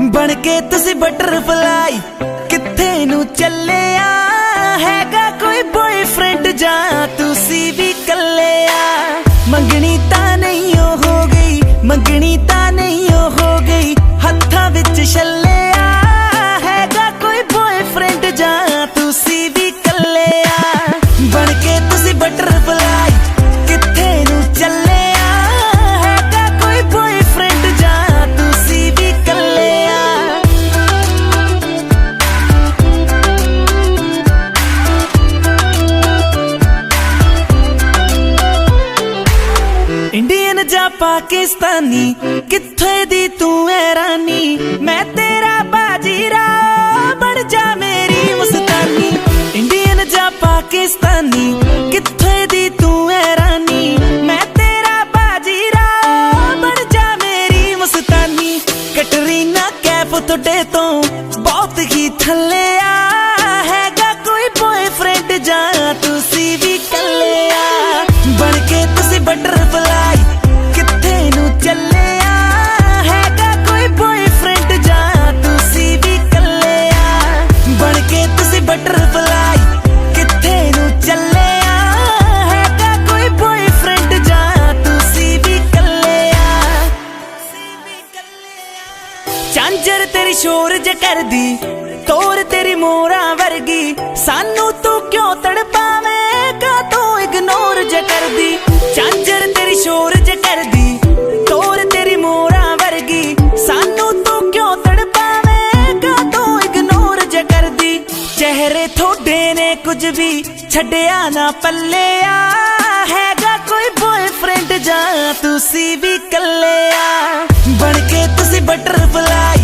बन के तुसी बटरफ्लाई किथे नू चले हैगा कोई बॉयफ्रेंड जा तुसी भी कल्ले मंगनी ता नहीं हो गई, मंगनी ता नहीं हो गई, हत्था विच छल्ले हैगा कोई बॉयफ्रेंड जा तुसी भी कल्ले बन के तुसी बटरफ्लाई किथे नू चले हैगा कोई बॉयफ्रेंड जा तुसी भी कल्ले इंडियन जा पाकिस्तानी किथे दी तू है रानी, मैं तेरा बाजीरा बन जा मेरी मुस्तानी। इंडियन जा पाकिस्तानी किथे दी तू है रानी, मैं तेरा बाजीरा बन जा मेरी मुस्तानी। कटरीना कैफ तुडे तो बहुत ही थल्ले हैगा कोई बॉयफ्रेंड जा तुसी भी कल्ले बन के तुसी बटरफ्लाई किथे नू चले हैगा कोई बॉयफ्रेंड जा तुसी भी कल्ले बन के तुसी बटरफ्लाई किथे नू चले हैगा कोई बॉयफ्रेंड जा तुसी भी कल्ले झांझर तेरी शोर ज कर दी तोर तेरी मोरा वर्गी, सानू तू क्यों तड़पावेगा तू इग्नोर ज कर दी। झांझर तेरी शोर ज कर दी तोर तेरी मोरा वर्गी, सानू तू क्यों तड़पावेगा तू इग्नोर ज कर दी। चेहरे थोड़े ने कुछ भी छड्या ना पल्ले हैगा कोई बॉयफ्रेंड जा तुसी भी कल्ले बन के तुसी बटरफ्लाई